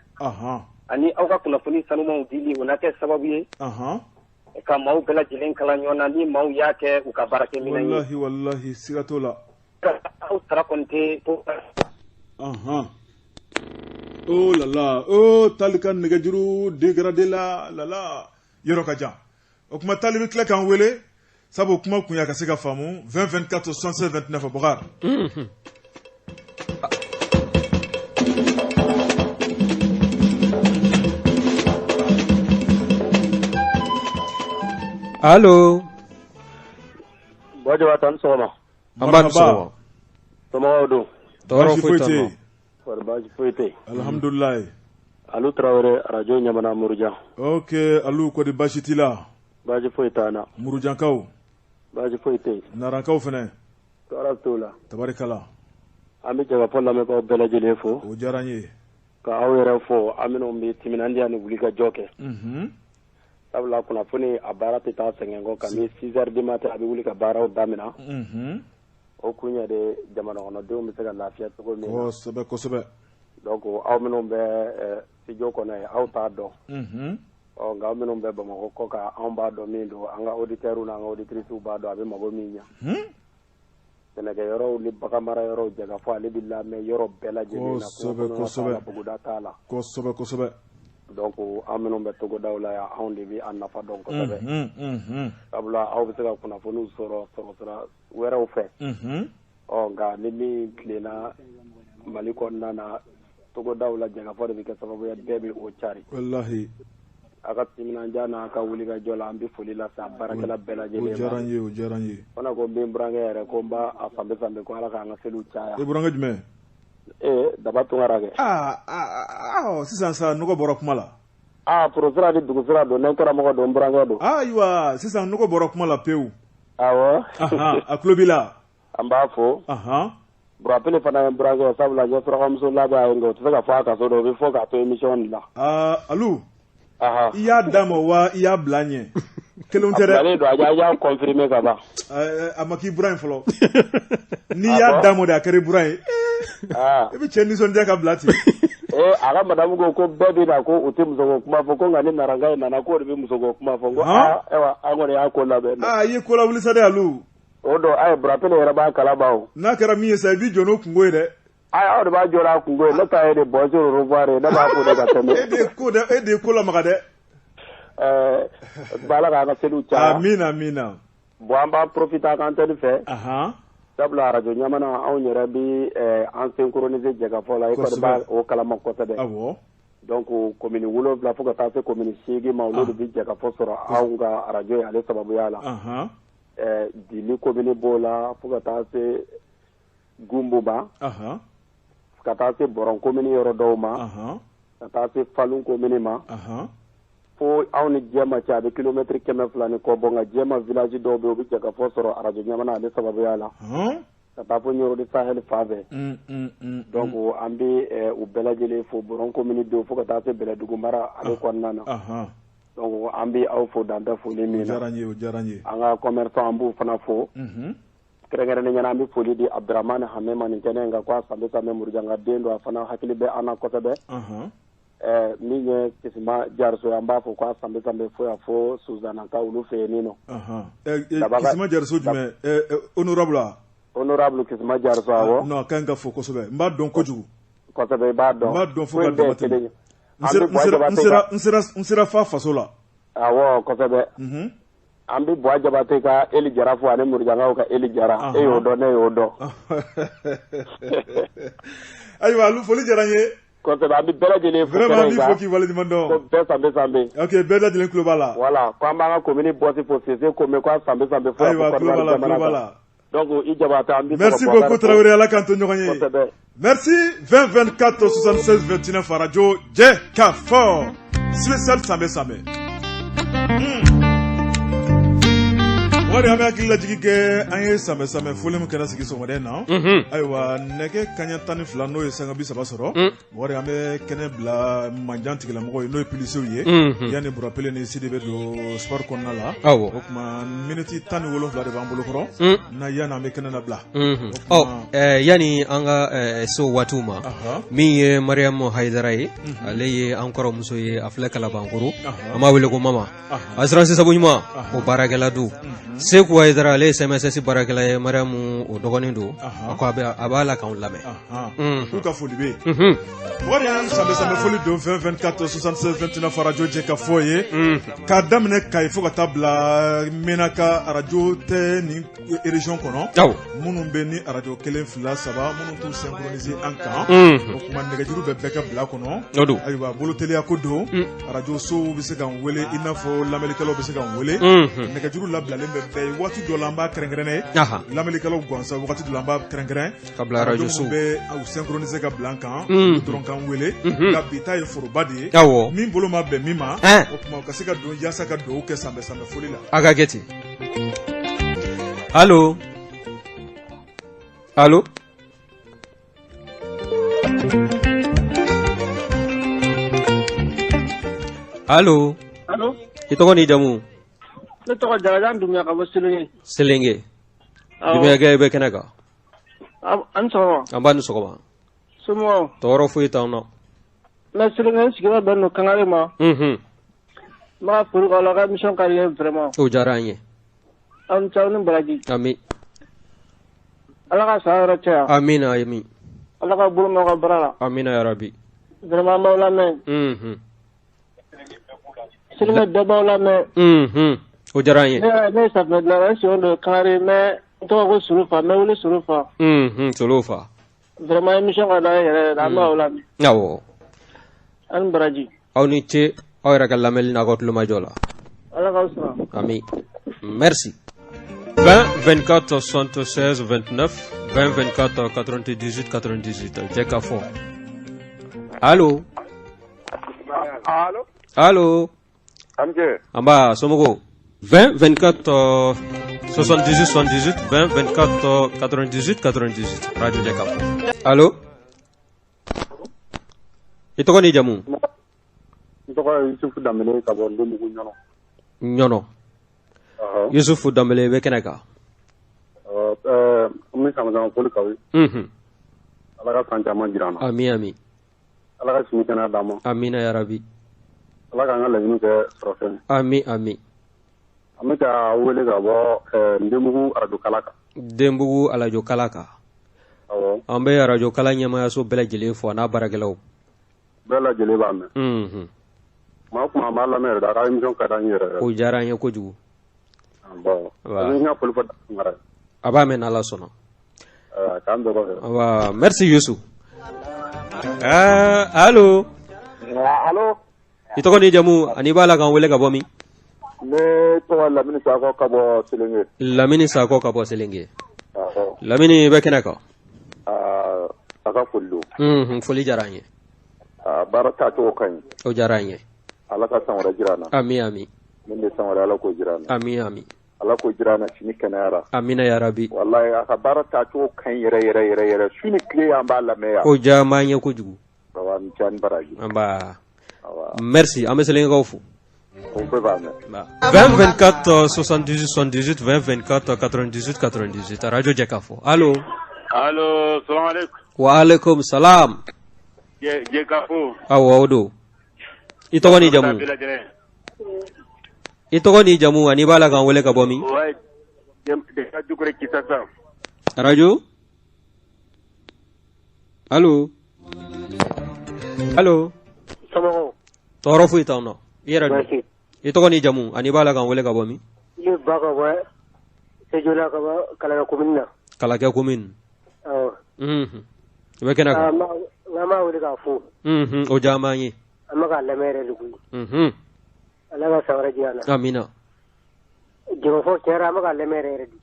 Ani aw ka kunnafoni sanumanw dili o na kɛ sababu ye. Ka maaw bɛɛ lajɛlen kalan ɲɔgɔn na ni maaw y'a kɛ u ka baara kɛ minɛn ye. Walahi siga t'o la. Aw sara kɔni tɛ ko. Oh là là, Tall ka nɛgɛjuru dégradé la yɔrɔ ka jan. O kuma Tall bɛ tila k'an wele sabu o kuma kun y'a ka se ka faamu 20 24 76 29 Bokar. Allo. Bɔjɔ tan sɔgɔma. An b'a ni sɔgɔma. Somɔgɔw don. Tɔɔrɔ foyi t'an na. Wari baasi foyi tɛ. Alhamdulilayi. Alu Traoré radio Ɲamana Murujan. Ok, Alu kɔni baasi t'i la. Baasi foyi t'an na. Murujankaw. Baasi foyi tɛ. Narankaw fɛnɛ. Tɔɔrɔ t'o la. Tabarikala. An bɛ Jɛkafɔ lamɛnbagaw bɛɛ lajɛlen fo. O diyara n ye. Ka aw yɛrɛ fo an minnu bɛ timinandiya ni wulikajɔ kɛ. Sabula kunnafoni a baara tɛ taa sɛgɛn kɔ kabini 6 heures du matin a bɛ wuli ka baaraw daminɛ. O kun ye de jamana kɔnɔdenw bɛ se ka lafiya cogo min na. Kosɛbɛ. Donc aw minnu bɛ studio kɔnɔ yen aw t'a dɔn. Nka aw minnu bɛ Bamakɔ kɔ kan anw b'a dɔn min don an ka auditeurs n'an ka auditrices b'a dɔn a bɛ mago min ɲa. sɛnɛkɛ yɔrɔw ni bagan mara yɔrɔw jɛka fɔ ale bi lamɛn yɔrɔ bɛɛ lajɛlen na kosɛbɛ buguda t'a la kosɛbɛ donc an minnu bɛ togodaw la yan anw de bi a nafa dɔn kosɛbɛ sabula aw bɛ se ka kunnafoniw sɔrɔ sɔrɔsira wɛrɛw fɛ nka ni min tilenna Mali kɔnɔna na togodaw la jɛkafɔ de bɛ kɛ sababu ye bɛɛ bɛ o cari wallahi a ka timinanja n'a ka wulikajɔ la an bɛ foli lase a baarakɛla bɛɛ lajɛlen ma o diyara n ye fana ko n bɛ n burankɛ yɛrɛ ko n b'a a fanbɛ fanbɛ ko ala k'an ka seliw caya i burankɛ jumɛn daba tungara kɛ sisan sa nɔgɔ bɔra kuma la porosira ni dugusira don ne karamɔgɔ don n burankɛ don ayiwa sisan nɔgɔ bɔra kuma la pewu awɔ a tulo b'i la an b'a fo burapele fana ye n burankɛ sabula n ye surakamuso labɛn a ye nka o tɛ se ka fɔ a ka so dɔ o bɛ fɔ k'a to émission de la alu i y'a d'a ma wa i y'a bila ɲɛ kelenw tɛ dɛ a bilalen don a y'a confirmer ka ban a ma k'i bura ye fɔlɔ n'i y'a d'a ma de a kɛra i bura ye i bɛ cɛ nisɔndiya ka bila ten a ka madamu ko bɛɛ bɛ na ko u tɛ musoko kuma fɔ ko nka ni naranga in nana k'o de bɛ musoko kuma fɔ n ko ayiwa an kɔni y'a ko labɛn i ye ko lawuli sa dɛ alu o don a ye burapele yɛrɛ b'a kalama o n'a kɛra min ye sa i b'i jɔ n'o kungo ye dɛ aw de b'a jɔ a kungo ye ne ta ye de bonjour au revoir ye ne b'a fɔ de ka tɛmɛ e de ye ko lamaga dɛ bala k'an ka seliw caya amina bon an b'a profiter a ka antenne fɛ sabula radio ɲamana anw yɛrɛ bi an synchroniser jɛkafɔ la i kɔni b'a o kalama kosɛbɛ donc commune 7 fo ka taa se commune 8 ma olu de bi jɛkafɔ sɔrɔ anw ka radio ye ale sababuya la Dili commune b'o la fo ka taa se Gumbuba ka taa se Boron commune yɔrɔ dɔw ma ka taa se Falun commune ma fo aw ni Jɛma cɛ a bɛ kilomètre 200 ni kɔ bɔ nka Jɛma village dɔw bɛ yen u bɛ jɛkafɔ sɔrɔ radio ɲamana ale sababuya la ka taa fo Ɲorodi Sahel fan fɛ donc an bɛ u bɛɛ lajɛlen fo Boron commune denw fo ka taa se Bɛlɛdugu mara ale kɔnɔna na donc an bɛ aw fo dan tɛ foli min na an ka commerçant an b'u fana fo kɛrɛnkɛrɛnnen ɲɛna an bɛ foli di Abdurahmane Hamema nin kɛnɛ in kan ko a sanbɛ sanbɛ Murujanga den don a fana hakili bɛ an na kosɛbɛ min ye Kisima Jariso an b'a fɔ ko a sanbɛ sanbɛ fo yan fo Suzana ka olu fɛ yen nin nɔ Kisima Jariso jumɛn honorable Kisima Jariso awɔ non kan ka fo kosɛbɛ n b'a dɔn kojugu kosɛbɛ i b'a dɔn fo ka dama tɛmɛ n sera fa faso la awɔ kosɛbɛ an bɛ Buwa Jabate ka Eli Jara fo ani Murujangaw ka Eli Jara e y'o dɔn ne y'o dɔn ayiwa alu foli diyara n ye kosɛbɛ an bɛ bɛɛ lajɛlen fo vraiment an b'i fo k'i waleɲuman dɔn ko bɛɛ sanbɛ sanbɛ ok bɛɛ lajɛlen tulo b'a la voilà ko an b'an ka commune bɔsi fo Sese Kome ko a sanbɛ sanbɛ fo ayiwa tulo b'a la donc i Jabate an b'i merci beaucoup Tarawele ala k'an to ɲɔgɔn ye merci 20 24 76 29 radio Jɛkafɔ spécial sanbɛ sanbɛ wari an bɛ hakili lajigi kɛ an ye sanbɛ sanbɛ foli min kɛra sigi sɔgɔmada na ayiwa nɛgɛ kaɲɛ 12 n'o ye sanga 30 sɔrɔ wari an bɛ kɛnɛ bila manjan tigilamɔgɔw ye n'o ye pilisiw ye yanni burapele ni sidi bɛ don sport kɔnɔna la o tuma miniti 17 de b'an bolo kɔrɔ na yanni an bɛ kɛnɛ labila yanni an ka so waatiw ma min ye Mariamu Hayidara ye ale ye an kɔrɔmuso ye a filɛ Kalabankoro an b'a wele ko mama assurance sabu ɲuman o baarakɛla don Seku Hayidara ale ye CMSS baarakɛla ye Mariamu o dɔgɔnin don a ko a b'a la k'anw lamɛn k'u ka foli bɛ yen wari y'an sanbɛ sanbɛ foli don 20 24 76 29 radio Jɛkafɔ ye k'a daminɛ Kayi fo ka taa bila Menaka radio tɛ nin région kɔnɔ minnu bɛ ni radio 1 2 3 minnu t'u synchroniser an kan o tuma nɛgɛjuru bɛ bɛɛ ka bila kɔnɔ ayiwa boloteliya ko don radio sow bɛ se k'an wele i n'a fɔ lamɛnnikɛlaw bɛ se k'an wele nɛgɛjuru labilalen bɛ bɛɛ waati dɔ la an b'a kɛrɛnkɛrɛnnen lamɛnnikɛlaw gansan waati dɔ la an b'a kɛrɛnkɛrɛn ka bila radio sow bɛ u synchroniser ka bila an kan dɔrɔn k'an wele nka bi ta ye foroba de ye min bolo ma bɛn min ma o tuma u ka se ka don yaasa ka dugawu kɛ sanbɛ sanbɛ foli la a ka kɛ ten allo allo allo allo i tɔgɔ n'i jamu ne tɔgɔ Jagajan Dumbuya ka bɔ Selenge Selenge Dumbuya kɛ i bɛ kɛnɛ kan an ni sɔgɔma an b'a ni sɔgɔma somɔgɔw tɔɔrɔ foyi t'anw na mais Selenge sigiyɔrɔ bɛnnen don Kangare ma n b'a foli k'aw la ka émission ka di n ye vraiment o diyara an ye aw ni ce aw ni baraji ami ala ka sa yɔrɔ caya. amina amin. ala ka bolo mɛn ka baara la. amina ya rabbi. vraiment m'aw lamɛn. sirimɛ bɛɛ b'aw lamɛn. o diyara an ye. ne ye safunɛ dilanna n sen don kangare mais n tɔgɔ ko Sulufa n bɛ wele Sulufa. Sulufa. vraiment émission ka d'an ye yɛrɛ yɛrɛ an b'aw lamɛn. awɔ. a ni baraji. aw ni ce aw yɛrɛ ka lamɛnni n'a ka tulomajɔ la. ala k'aw sara. ami merci. 20 24 76 29 20 24 98 98 Jeka fo. Allô. Allô. Allô. Amje. Amba somogo. 20 24 78 78 20 24 98 98 Radio Jeka fo. Allô. Itoko ni jamu. Itoko Yusufu Dambele ka bo ndugu nyono. Nyono. Yusufu Dambele be kenaka. Umi sama poli kawi. Ala ka fanta ma jirana. Ami ami. Ala ka simi kana damo. Amina ya rabbi. Ala ka ngala yinu ke profen. Ami ami. Amita wele ga bo ndembugu arajo kalaka. Dembugu alajo kalaka. Awo. Ambe arajo kala nyama ya so bela jele fo na baragelaw. Bela jele ba me. Ma kuma ma la mer da ka émission ka dan yere. O jaranye ko jugu. Bon. Ni nga poli fa ngara. Aba men ala sono. Kan do ba. Wa merci Youssou. Allô. Allô. Itoko ni jamu ani bala kan wele ka bomi. Ne to Lamini Sako ka bo Selenge. Lamini Sako ka bo Selenge. Lamini be kenaka. Aka fullu. Foli jaranye. Barata to kan. O jaranye. Ala ka sanwara jirana. Ami ami. Min de sanwara ala ko jirana. Ami ami. Ala ko jirana shini kanara. Amina ya rabbi. Wallahi aka barata to kan yere shini kle amba la meya. O jamanye ko jugu. Bawa mi chan baraji. Amba. Merci, Ameselinga Ofu. 20 24 78 78 20 24 98 98 Radio Jekafo. Allô. Allô, salam alaikum. Wa alaikum salam. Jekafo. Awodo. Itoko ni jamu. Itoko ni jamu ani bala kan wele ka bomi. Ouais. De ka dukure kisasa. Radio. Allô. Allô. Sama Toro fu itawno. Yera do. Itoko ni jamu ani bala kan wele ka bomi. Ile baka wa sejola ka ba kala ko minna. Kala ka ko min. Oh. Be kenaka. Ngama wele ka fu. O jamani. Amaka la mere lugu. Ala ka sawara jiana. Amina. Jiro fo kera amaka la mere redi.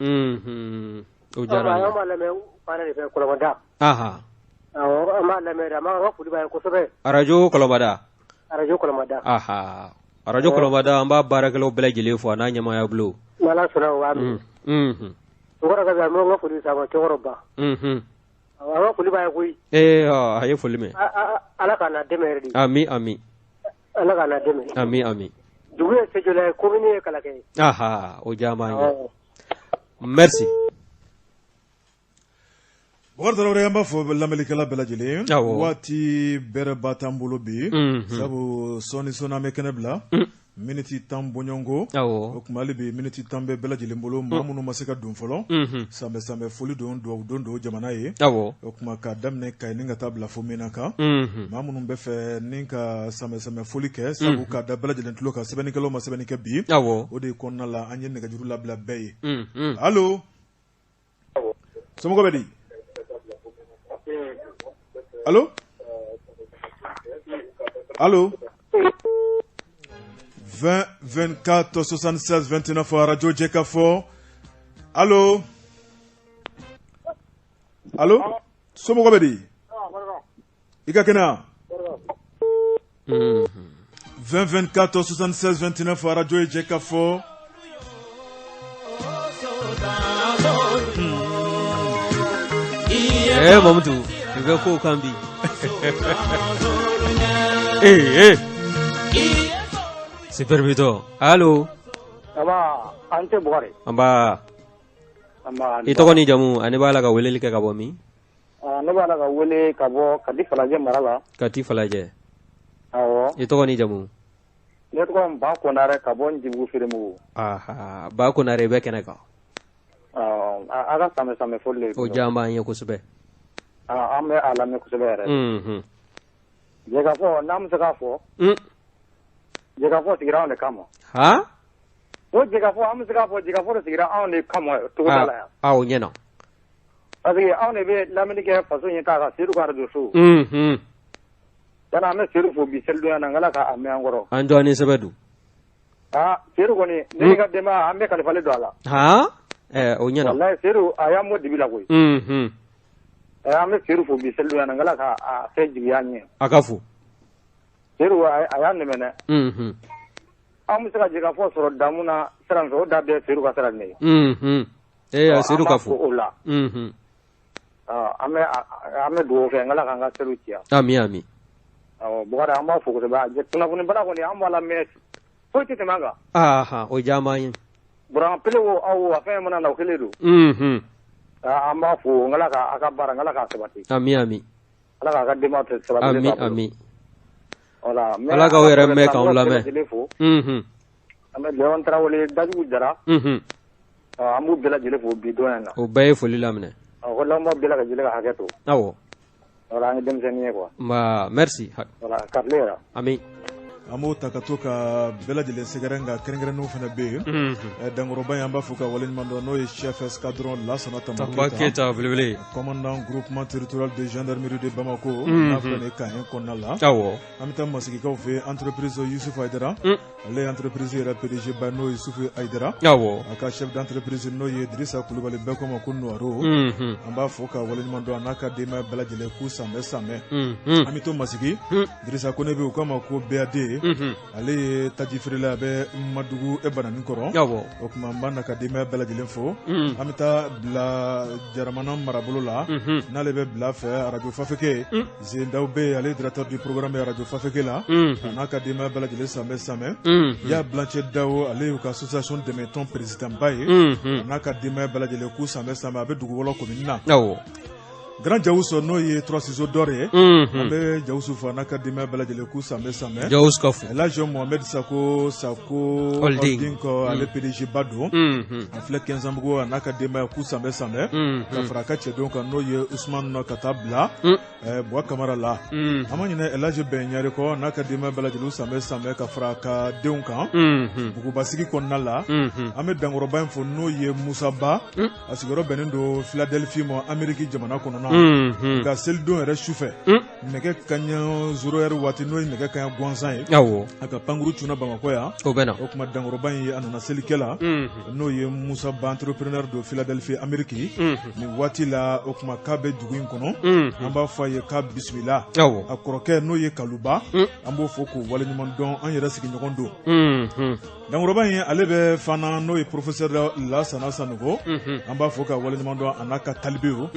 O jarani. Ama la me para de ko manda. Aha. Awo ama la mere ama ko fudi ba ko sobe. Arajo kolomada. Arajo kolomada. Aha. Arajo kolomada amba barakalo bela jele fo na nyama ya blo. Mala sura wa mi. Ngora ka mo ngo fudi sa ko choroba. Awa fudi ba ko yi. Aye fuli me. Ala kana demere di. Ami ami. Ala kana demere. Ami ami. Dugu se jola ko mini kala ke. Aha, o jamani. Merci. Bɔgɔdara an b'a fɔ lamɛnlikɛla bɛɛ lajɛlen waati bɛrɛ ba t'an bolo bi sabu sɔɔni sɔnni an bɛ kɛnɛ bila miniti 10 bɔɲɔnko o tuma hali bi miniti 10 bɛ bɛɛ lajɛlen bolo maa minnu ma se ka don fɔlɔ sanbɛ foli don dugawu don don jamana ye o tuma k'a daminɛ Kayi ni ka taa bila fo Menaka maa minnu bɛ fɛ ni ka sanbɛ foli kɛ sabu k'a da bɛɛ lajɛlen tulo kan sɛbɛnnikɛlaw ma sɛbɛnni kɛ bi o de kɔnɔna la an ye nɛgɛjuru labila bɛɛ ye allo somɔgɔw bɛ di. Allô? Allô? 20 24 76 29 Radio Jekafo. Allô? Allô? Somɔgɔw bɛ di? I ka kɛnɛ 20 24 76 29 Radio Jekafo. Mamadou. Je vais au Kambi. Super Vito. Allô? Aba, ante bore. Amba. Itoko ni jamu, ani bala ka wele like ka bo mi? Ne bala ka wele ka bo Kati Falaje marala. Kati Falaje. Awo. Itoko ni jamu. Ne to ba ko nare ka bo njibu firemu. Aha, ba ko nare be kenaka. aga samɛ fɔli o jamba ye kosɛbɛ an bɛ a lamɛn kosɛbɛ yɛrɛ jɛka fɔ n'an bɛ se k'a fɔ jɛka fɔ sigira anw de kama o jɛka fɔ an bɛ se k'a fɔ jɛka fɔ de sigira anw de kama togoda la yan aw ɲɛna parce que anw de bɛ lamɛnni kɛ faso ɲɛ k'a ka seedu ka radio so yani an bɛ seedu fo bi selidonya na nk'Ala k'a mɛn an kɔrɔ an dɔɔnin sɛbɛ don seedu kɔni ne ka denbaya an bɛ kalifalen don a la o ɲɛna wallahi seedu a y'an bɔ dibi la koyi an bɛ seedu fo bi selidonya na nk'Ala k'a fɛn jigiya ɲɛ a ka fo seedu a y'an dɛmɛ dɛ an bɛ se ka jɛka fɔ sɔrɔ damu na sira min fɛ o da bɛɛ seedu ka sira de ye seedu ka fo o la an bɛ dugawu kɛ nk'Ala k'an ka seedu ciya ami Bukari an b'a fo kosɛbɛ kunnafoni bala kɔni an b'a lamɛn foyi tɛ tɛmɛ an kan o jamba ye Burama Pele wo aw a fɛn mana na o kelen don an b'a fo nk'Ala k'a ka baara nk'Ala k'a sabati ami Ala k'a ka denbaya tɛ sabati ami Ala k'aw yɛrɛ mɛn k'anw lamɛn an bɛ Lɛwan Tarawele Dajugu Jara an b'u bɛɛ lajɛlen fo bi don na o bɛɛ ye foli laminɛ ko lamɔ bɛɛ la ka jeli ka hakɛ to awɔ an ye denmisɛnnin ye quoi merci Karile yɛrɛ ami an b'o ta ka to ka bɛɛ lajɛlen sɛgɛrɛ nka kɛrɛnkɛrɛnnenw fana bɛ yen dankɔrɔba in an b'a fɔ ka waleɲuman dɔn n'o ye chef escadron Lassana Tamba Keita belebele commandant groupement territorial de gendarmerie de Bamako n'a filɛ nin ye Kaɲɛ kɔnɔna la an bɛ taa masigikaw fɛ entreprise Yusufu Ayidara ale ye entreprise yɛrɛ PDG ba n'o ye Yusufu Ayidara a ka chef d'entreprise n'o ye Dirisa Kulubali bɛɛ ko ma ko Nuwaro an b'a fɔ ka waleɲuman dɔn a n'a ka denbaya bɛɛ lajɛlen k'u samɛ an bɛ to masigi Dirisa Kone bɛ yen u k'a ma ko BAD ale ye taji feerela a bɛ Madugu Bananin kɔrɔ o tuma n b'a na ka denbaya bɛɛ lajɛlen fo an bɛ taa bila Jaramana marabolo la n'ale bɛ bila fɛ radio Fafeke Zendaw bɛ yen ale ye directeur du programme radio Fafeke la a n'a ka denbaya bɛɛ lajɛlen samɛ Ya Blanche Dawo ale y'u ka association dɛmɛ tɔn président ba ye a n'a ka denbaya bɛɛ lajɛlen k'u samɛ a bɛ dugu wɔlɔ commune na Grand Jawuso n'o ye 3 ciseaux d'or ye an bɛ Jawusu fo a n'a ka denbaya bɛɛ lajɛlen k'u samɛ Jawusu ka fo Elhadji Mohamed Sako Holding ale PDG ba don a filɛ Kɛnsanbugu a n'a ka denbaya k'u samɛ ka fara a ka cɛdenw kan n'o ye Usmane ka taa bila Buwa Kamara la an ma ɲinɛ Elhadji Bɛɲare kɔ a n'a ka denbaya bɛɛ lajɛlen samɛ ka fara a ka denw kan Bugubasigi kɔnɔna la an bɛ dankɔrɔba in fo n'o ye Musa Ba a sigiyɔrɔ bɛnnen don Philadelphie ma Amérique jamana kɔnɔ nka selidon yɛrɛ sufɛ nɛgɛ kaɲɛ 0 waati n'o ye nɛgɛ kaɲɛ gansan ye a ka pankuru cunna Bamakɔ yan o tuma dankɔrɔba in ye a nana selikɛ la n'o ye Musa Ba entrepreneur de Philadelphie Amérique nin waati la o tuma k'a bɛ dugu in kɔnɔ an b'a fɔ a ye k'a bisimila a kɔrɔkɛ n'o ye Kaluba an b'o fɔ k'o waleɲuman dɔn an yɛrɛ sigiɲɔgɔn don dankɔrɔba in ale bɛ fana n'o ye professeur Lassana Sanogo an b'a fɔ ka waleɲuman dɔn a n'a ka talibew